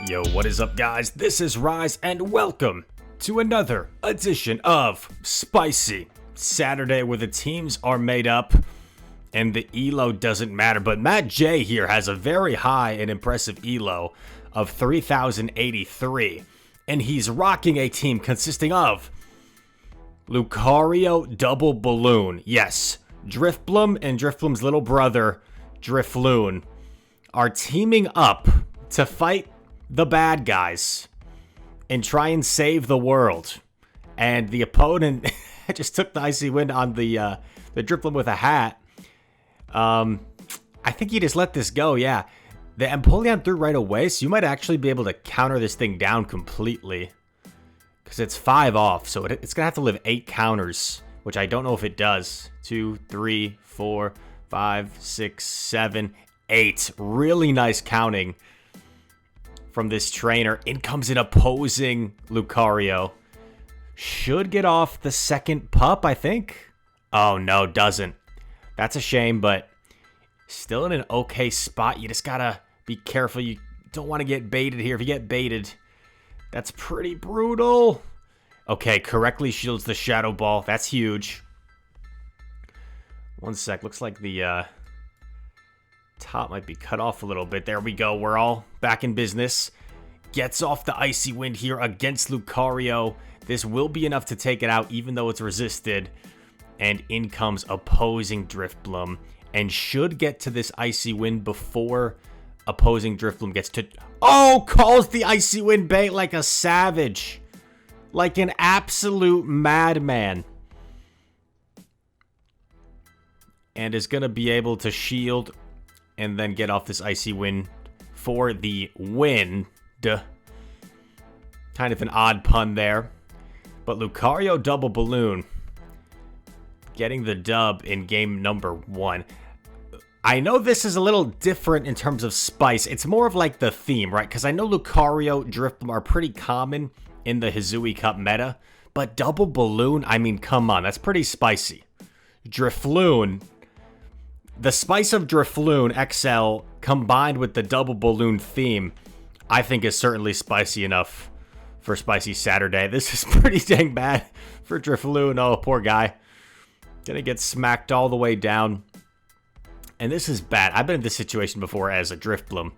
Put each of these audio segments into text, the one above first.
Yo, what is up, guys? This is Rise, and welcome to another edition of Spicy Saturday, where the teams are made up and the ELO doesn't matter. But Matt J here has a very high and impressive ELO of 3,083, and he's rocking a team consisting of Lucario Double Balloon. Yes, Drifblim and Drifblim's little brother, Drifloon, are teaming up to fight the bad guys and try and save the world. And the opponent just took the icy wind on the Drifloon with a hat. I think he just let this go, yeah. The Empoleon threw right away, so you might actually be able to counter this thing down completely. Because it's 5 off, so it's going to have to live 8 counters, which I don't know if it does. 2, 3, 4, 5, 6, 7, 8. Really nice counting from this trainer. In comes an opposing Lucario. Should get off the second pup, I think. Oh, no, doesn't. That's a shame, but still in an okay spot. You just gotta be careful. You don't want to get baited here. If you get baited, that's pretty brutal. Okay, correctly shields the Shadow Ball. That's huge. One sec. Looks like the top might be cut off a little bit. There we go. We're all back in business. Gets off the Icy Wind here against Lucario. This will be enough to take it out, even though it's resisted. And in comes opposing Drifblim. And should get to this Icy Wind before opposing Drifblim gets to... Oh, calls the Icy Wind bait like a savage. Like an absolute madman. And is going to be able to shield and then get off this Icy Wind for the win. Duh. Kind of an odd pun there. But Lucario Double Balloon getting the dub in game number 1. I know this is a little different in terms of spice. It's more of like the theme, right? Because I know Lucario, Drifblim are pretty common in the Hisui Cup meta. But Double Balloon, I mean, come on. That's pretty spicy. Drifloon... The spice of Drifloon XL combined with the Double Balloon theme, I think is certainly spicy enough for Spicy Saturday. This is pretty dang bad for Drifloon. Oh, poor guy. Gonna get smacked all the way down. And this is bad. I've been in this situation before as a Drifblim.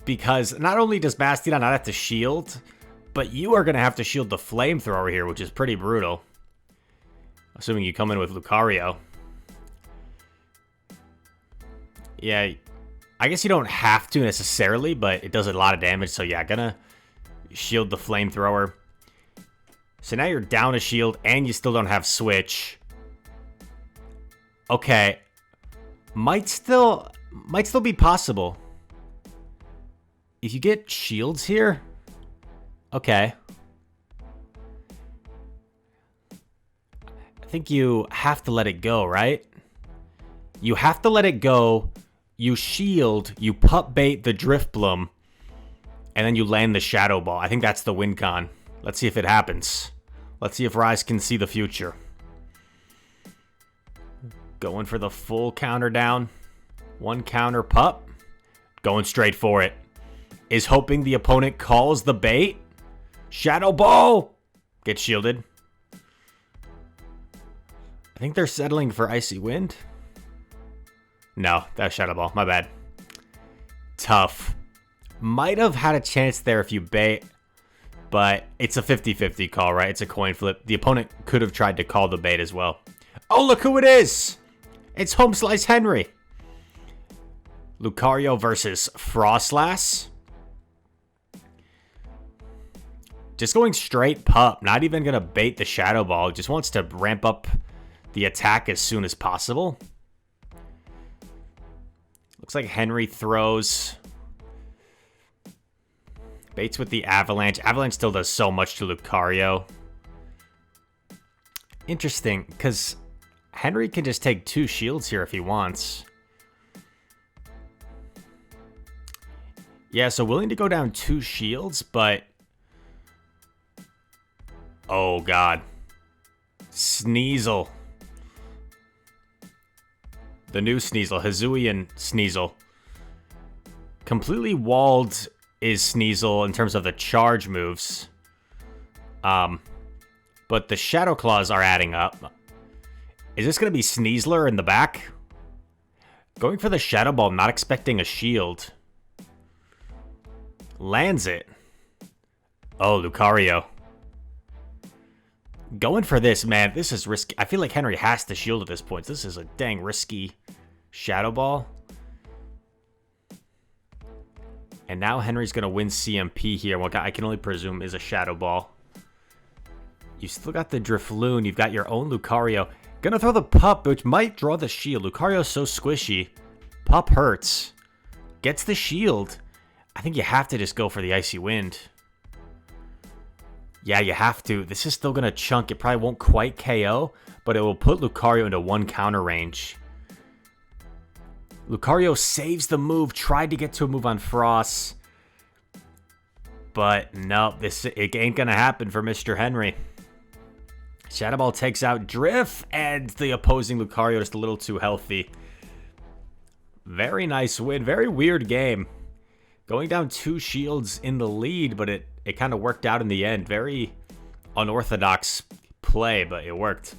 Because not only does Bastiodon not have to shield, but you are going to have to shield the Flamethrower here, which is pretty brutal. Assuming you come in with Lucario. Yeah, I guess you don't have to necessarily, but it does a lot of damage. So yeah, gonna shield the Flamethrower. So now you're down a shield and you still don't have Switch. Okay. Might still be possible. If you get shields here. Okay. I think you have to let it go, right? You have to let it go. You shield, you pup bait the Drifblim, and then you land the Shadow Ball. I think that's the win con. Let's see if it happens. Let's see if Rise can see the future. Going for the full counter down. 1 counter pup. Going straight for it. Is hoping the opponent calls the bait. Shadow Ball! Gets shielded. I think they're settling for Icy Wind. No, that's Shadow Ball. My bad. Tough. Might have had a chance there if you bait, but it's a 50-50 call, right? It's a coin flip. The opponent could have tried to call the bait as well. Oh, look who it is! It's Home Slice Henry. Lucario versus Frostlass. Just going straight pup. Not even going to bait the Shadow Ball. Just wants to ramp up the attack as soon as possible. Looks like Henry throws. Baits with the Avalanche. Avalanche still does so much to Lucario. Interesting, because Henry can just take 2 shields here if he wants. Yeah, so willing to go down 2 shields, but... Oh, God. Sneasel. The new Sneasel. Hisuian Sneasel. Completely walled is Sneasel in terms of the charge moves. But the Shadow Claws are adding up. Is this going to be Sneasler in the back? Going for the Shadow Ball, not expecting a shield. Lands it. Oh, Lucario. Going for this, man. This is risky. I feel like Henry has to shield at this point. This is a dang risky Shadow Ball. And now Henry's going to win CMP here. What I can only presume is a Shadow Ball. You still got the Drifloon. You've got your own Lucario. Gonna throw the Pup, which might draw the shield. Lucario's so squishy. Pup hurts. Gets the shield. I think you have to just go for the Icy Wind. Yeah, you have to. This is still gonna chunk. It probably won't quite KO, but it will put Lucario into 1 counter range. Lucario saves the move. Tried to get to a move on Frost. But no, it ain't gonna happen for Mr. Henry. Shadow Ball takes out Drift, and the opposing Lucario just a little too healthy. Very nice win. Very weird game. Going down 2 shields in the lead, but it kind of worked out in the end. Very unorthodox play, but it worked.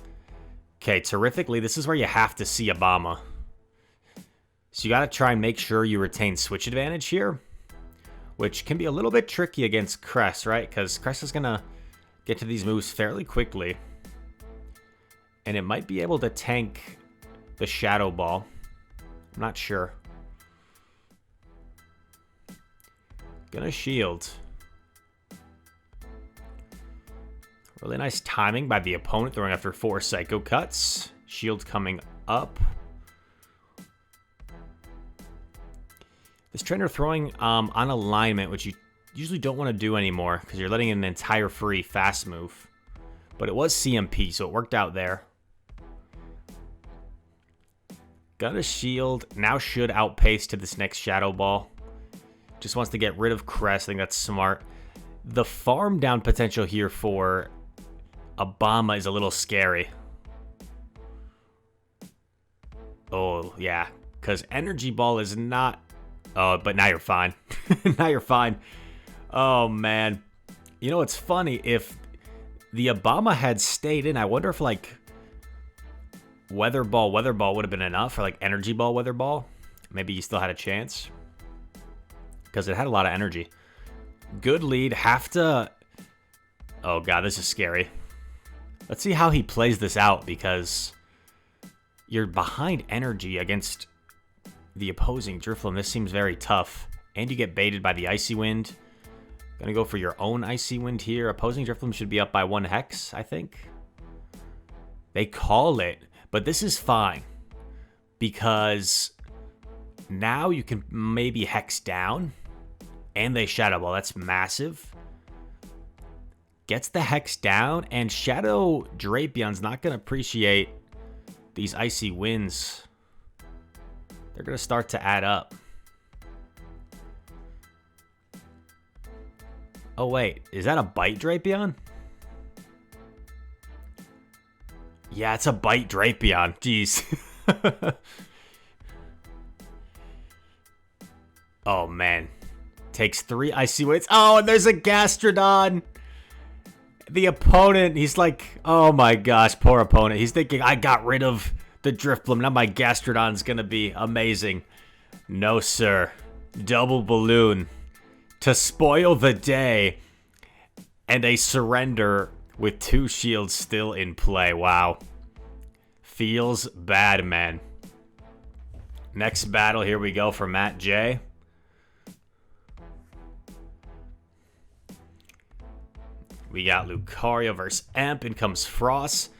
Okay, terrifically, this is where you have to see Obama. So you got to try and make sure you retain switch advantage here, which can be a little bit tricky against Cress, right? Because Cress is going to get to these moves fairly quickly. And it might be able to tank the Shadow Ball. I'm not sure. Gonna shield. Really nice timing by the opponent, throwing after 4 Psycho Cuts. Shield coming up. This trainer throwing on alignment, which you usually don't want to do anymore because you're letting in an entire free fast move. But it was CMP, so it worked out there. Got a shield. Now should outpace to this next Shadow Ball. Just wants to get rid of Crest. I think that's smart. The farm down potential here for Obama is a little scary. Oh, yeah. Because Energy Ball is not... Oh, but now you're fine. Now you're fine. Oh, man. You know, it's funny. If the Obama had stayed in, I wonder if, like... Weather Ball would have been enough, or like Energy Ball, Weather Ball. Maybe you still had a chance. Because it had a lot of energy. Good lead. Have to... Oh, God, this is scary. Let's see how he plays this out, because you're behind energy against the opposing Drifloon. This seems very tough. And you get baited by the Icy Wind. Gonna go for your own Icy Wind here. Opposing Drifloon should be up by 1 Hex, I think. They call it. But this is fine, because now you can maybe Hex down, and they Shadow Ball. That's massive. Gets the Hex down, and Shadow Drapion's not going to appreciate these Icy Winds. They're going to start to add up. Oh, wait. Is that a Bite Drapion? Yeah, it's a Bite Drapion. Jeez. Oh, man. Takes 3 Icy Winds. Oh, and there's a Gastrodon. The opponent, he's like, oh my gosh, poor opponent. He's thinking, I got rid of the Drifblim. Now my Gastrodon's going to be amazing. No, sir. Double Balloon to spoil the day. And a surrender with 2 shields still in play. Wow. Feels bad, man. Next battle, here we go for Matt J. We got Lucario versus Emp. In comes Frost.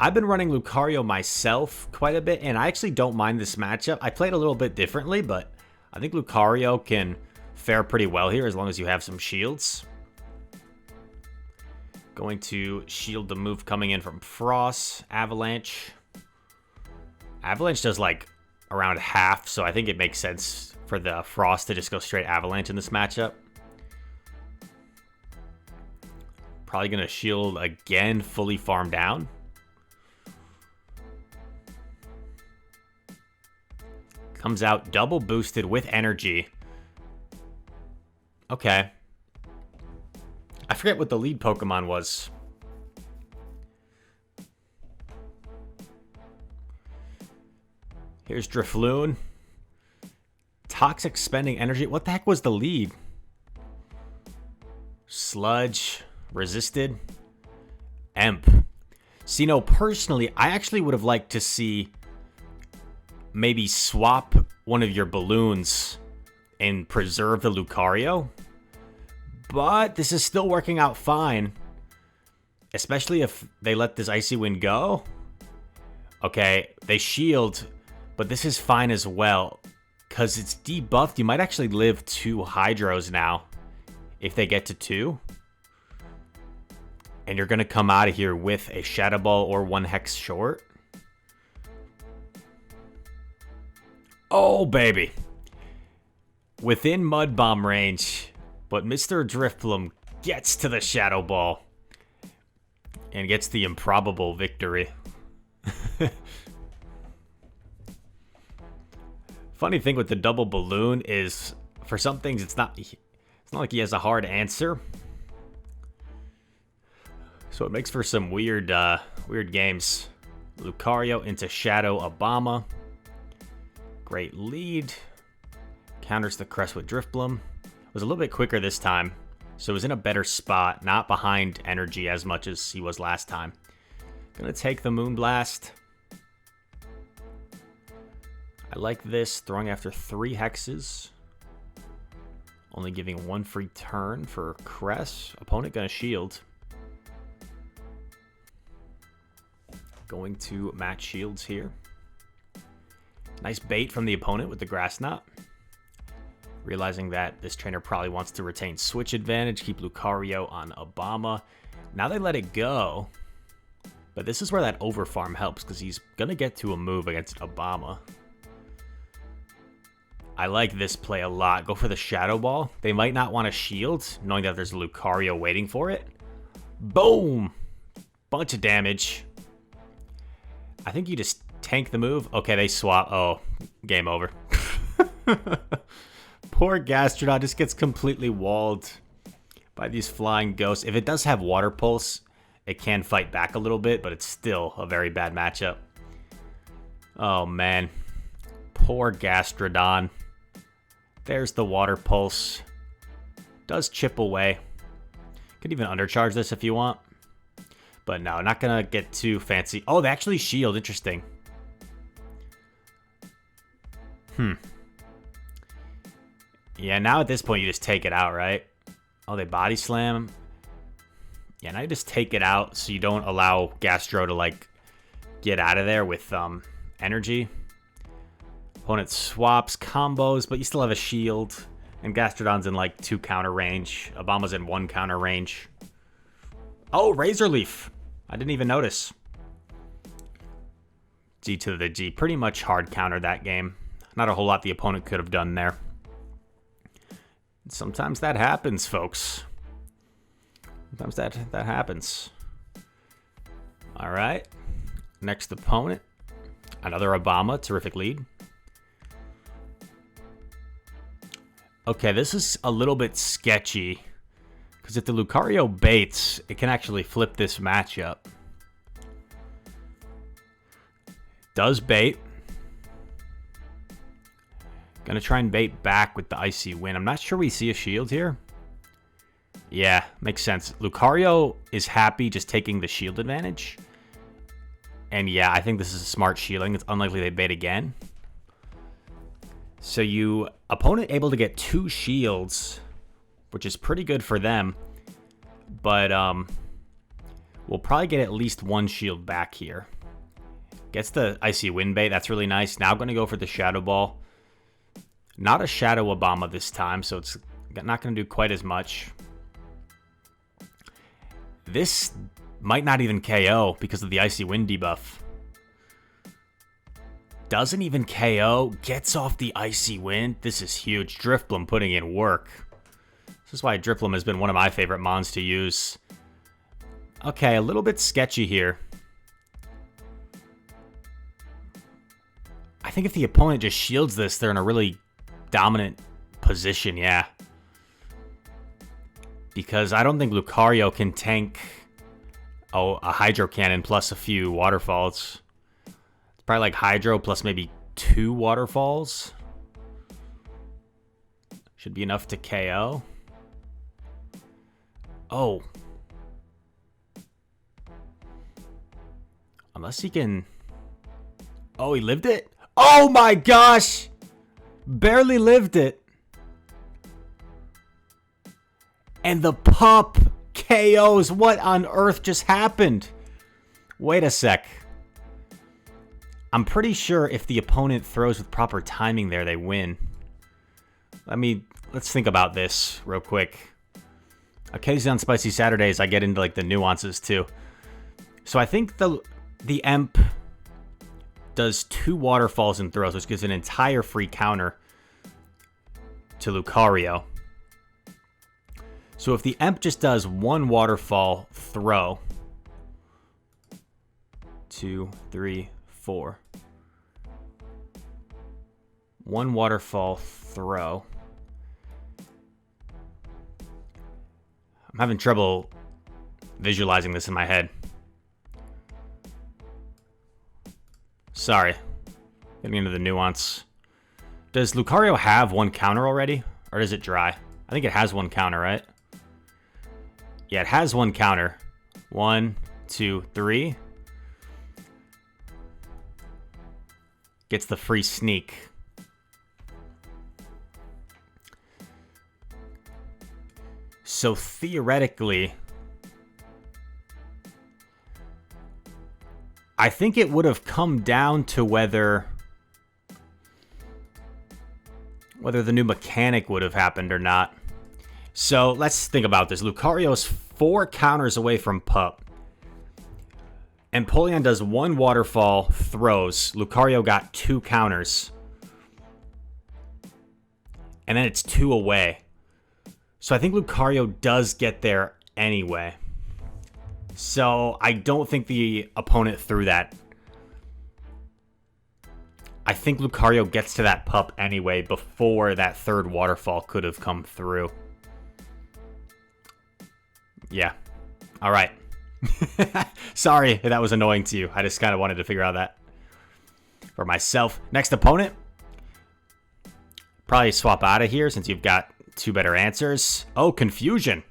I've been running Lucario myself quite a bit, and I actually don't mind this matchup. I played a little bit differently, but I think Lucario can fare pretty well here as long as you have some shields. Going to shield the move coming in from Frost. Avalanche. Avalanche does like around half, so I think it makes sense for the Frost to just go straight Avalanche in this matchup. Probably going to shield again, fully farm down. Comes out double boosted with energy. Okay. I forget what the lead Pokemon was. Here's Drifloon. Toxic spending energy. What the heck was the lead? Sludge. Resisted. Emp. See, no, personally, I actually would have liked to see maybe swap one of your balloons and preserve the Lucario. But this is still working out fine. Especially if they let this Icy Wind go. Okay, they shield, but this is fine as well. Because it's debuffed, you might actually live 2 Hydros now. If they get to 2. And you're going to come out of here with a Shadow Ball or 1 Hex short. Oh, baby. Within Mud Bomb range. But Mr. Drifblim gets to the Shadow Ball. And gets the improbable victory. Funny thing with the double balloon is, for some things, it's not like he has a hard answer. So it makes for some weird games. Lucario into Shadow Obama. Great lead. Counters the crest with Drifblim. Was a little bit quicker this time, so it was in a better spot, not behind energy as much as he was last time. Gonna take the Moonblast. I like this, throwing after 3 hexes. Only giving 1 free turn for Crest. Opponent gonna shield. Going to match shields here. Nice bait from the opponent with the Grass Knot. Realizing that this trainer probably wants to retain switch advantage, keep Lucario on Obama. Now they let it go. But this is where that overfarm helps, because he's going to get to a move against Obama. I like this play a lot. Go for the Shadow Ball. They might not want to shield, knowing that there's a Lucario waiting for it. Boom! Bunch of damage. I think you just tank the move. Okay, they swap. Oh, game over. Poor Gastrodon just gets completely walled by these flying ghosts. If it does have Water Pulse, it can fight back a little bit, but it's still a very bad matchup. Oh, man. Poor Gastrodon. There's the Water Pulse. Does chip away. Could even undercharge this if you want. But no, not going to get too fancy. Oh, they actually shield. Interesting. Yeah, now at this point, you just take it out, right? Oh, they body slam. Yeah, now you just take it out so you don't allow Gastro to, like, get out of there with energy. Opponent swaps, combos, but you still have a shield. And Gastrodon's in, like, 2 counter range. Obama's in 1 counter range. Oh, Razor Leaf. I didn't even notice. G to the G. Pretty much hard counter that game. Not a whole lot the opponent could have done there. Sometimes that happens, folks. Sometimes that happens. All right. Next opponent. Another Obama. Terrific lead. Okay, this is a little bit sketchy. Because if the Lucario baits, it can actually flip this matchup. Does bait. Gonna try and bait back with the Icy Wind. I'm not sure we see a shield here. Yeah, makes sense. Lucario is happy just taking the shield advantage. And yeah, I think this is a smart shielding. It's unlikely they bait again. So opponent able to get 2 shields, which is pretty good for them. But we'll probably get at least 1 shield back here. Gets the Icy Wind bait. That's really nice. Now going to go for the Shadow Ball. Not a Shadow Obama this time, so it's not going to do quite as much. This might not even KO because of the Icy Wind debuff. Doesn't even KO. Gets off the Icy Wind. This is huge. Drifblim putting in work. This is why Drifblim has been one of my favorite mons to use. Okay, a little bit sketchy here. I think if the opponent just shields this, they're in a really dominant position, yeah. Because I don't think Lucario can tank a Hydro Cannon plus a few Waterfalls. It's probably like Hydro plus maybe 2 Waterfalls. Should be enough to KO. Oh. Unless he can... Oh, he lived it? Oh my gosh! Barely lived it. And the pup KOs. What on earth just happened? Wait a sec. I'm pretty sure if the opponent throws with proper timing there, they win. Let's think about this real quick. Occasionally on Spicy Saturdays, I get into like the nuances too. So I think the Emp does 2 Waterfalls and throws, which gives an entire free counter to Lucario. So if the Emp just does 1 Waterfall throw, 2, 3, 4. 1 Waterfall throw. I'm having trouble visualizing this in my head. Sorry. Getting into the nuance. Does Lucario have 1 counter already? Or does it dry? I think it has 1 counter, right? Yeah, it has 1 counter. 1, 2, 3. Gets the free sneak. So theoretically, I think it would have come down to whether the new mechanic would have happened or not. So let's think about this. Lucario's 4 counters away from Pup. Empoleon does 1 Waterfall, throws. Lucario got 2 counters. And then it's 2 away. So I think Lucario does get there anyway. So I don't think the opponent threw that. I think Lucario gets to that Pup anyway before that 3rd Waterfall could have come through. Yeah. All right. Sorry if that was annoying to you. I just kind of wanted to figure out that for myself. Next opponent. Probably swap out of here since you've got 2 better answers. Oh, Confusion.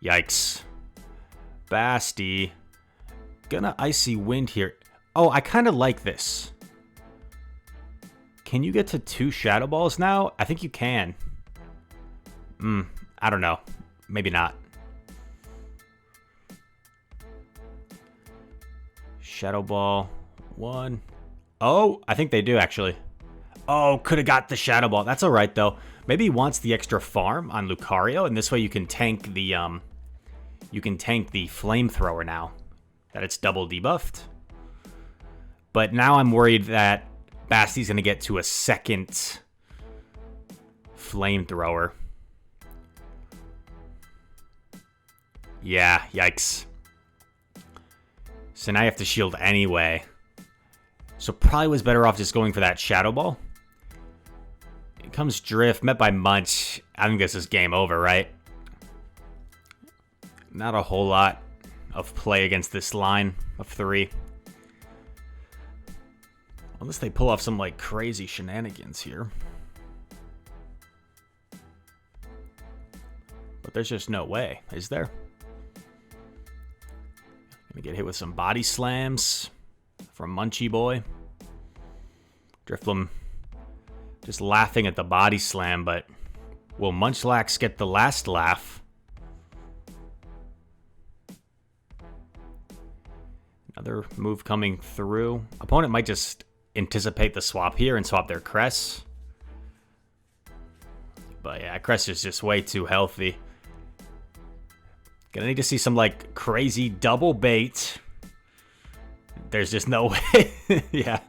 Yikes. Basti. Gonna Icy Wind here. Oh, I kind of like this. Can you get to 2 Shadow Balls now? I think you can. I don't know. Maybe not. Shadow Ball. 1. Oh, I think they do actually. Oh, could have got the Shadow Ball. That's all right though. Maybe he wants the extra farm on Lucario, and this way you can tank the flamethrower now that it's double debuffed. But now I'm worried that Basti's gonna get to a 2nd flamethrower. Yeah, yikes. So now you have to shield anyway. So probably was better off just going for that Shadow Ball. It comes Drift, met by Munch. I think this is game over, right? Not a whole lot of play against this line of 3. Unless they pull off some like crazy shenanigans here. But there's just no way, is there? Gonna get hit with some body slams from Munchie Boy. Drifloon just laughing at the body slam, but will Munchlax get the last laugh? Another move coming through. Opponent might just anticipate the swap here and swap their Cress. But yeah, Cress is just way too healthy. Gonna need to see some like crazy double bait. There's just no way. Yeah.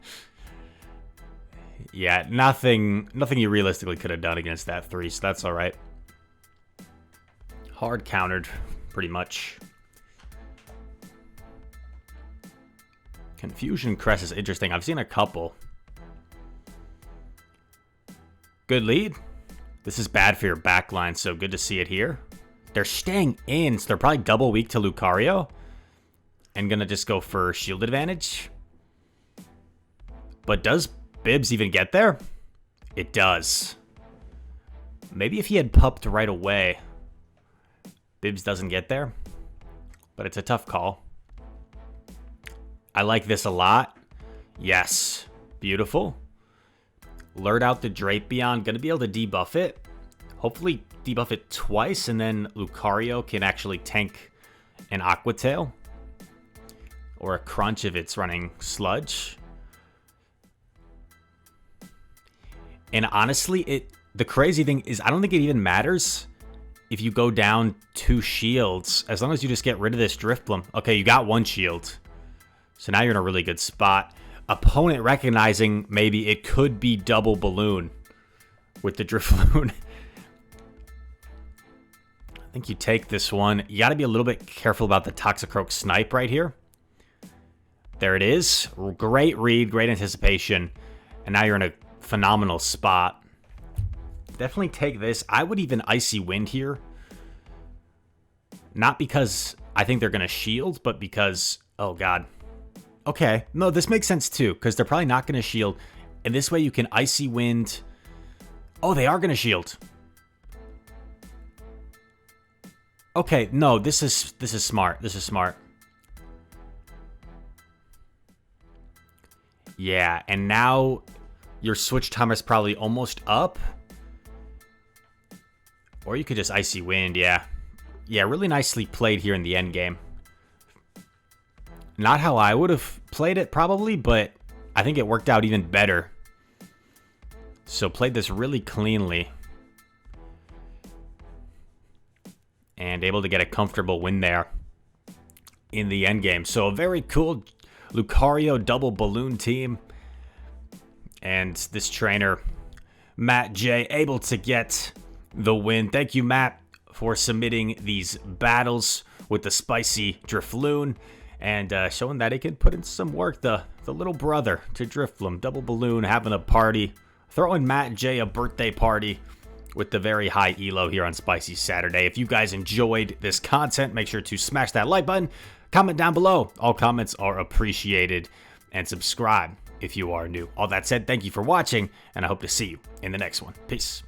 Yeah, nothing you realistically could have done against that 3, so that's all right. Hard countered, pretty much. Confusion Crest is interesting. I've seen a couple. Good lead. This is bad for your backline, so good to see it here. They're staying in, so they're probably double weak to Lucario. And gonna just go for shield advantage. But does Bibbs even get there? It does. Maybe if he had pupped right away. Bibbs doesn't get there. But it's a tough call. I like this a lot. Yes. Beautiful. Lured out the Drapion. Gonna be able to debuff it. Hopefully debuff it twice, and then Lucario can actually tank an Aqua Tail. Or a Crunch if it's running Sludge. And honestly, the crazy thing is I don't think it even matters if you go down 2 shields, as long as you just get rid of this Drifblim. Okay, you got 1 shield. So now you're in a really good spot. Opponent recognizing maybe it could be double balloon with the Drifloon. I think you take this one. You got to be a little bit careful about the Toxicroak Snipe right here. There it is. Great read, great anticipation. And now you're in a phenomenal spot. Definitely take this. I would even Icy Wind here. Not because I think they're going to shield, but because... Oh, God. Okay. No, this makes sense, too, because they're probably not going to shield. And this way you can Icy Wind... Oh, they are going to shield. Okay, no, this is smart. This is smart. Yeah, and now your switch timer is probably almost up. Or you could just Icy Wind, yeah. Yeah, really nicely played here in the end game. Not how I would have played it, probably, but I think it worked out even better. So played this really cleanly. And able to get a comfortable win there in the end game. So a very cool Lucario double balloon team. And this trainer, Matt J, able to get the win. Thank you, Matt, for submitting these battles with the spicy Drifloon and showing that he can put in some work. The little brother to Drifblim, double balloon, having a party, throwing Matt J a birthday party with the very high elo here on Spicy Saturday. If you guys enjoyed this content, make sure to smash that like button, comment down below. All comments are appreciated, and subscribe if you are new. All that said, thank you for watching, and I hope to see you in the next one. Peace.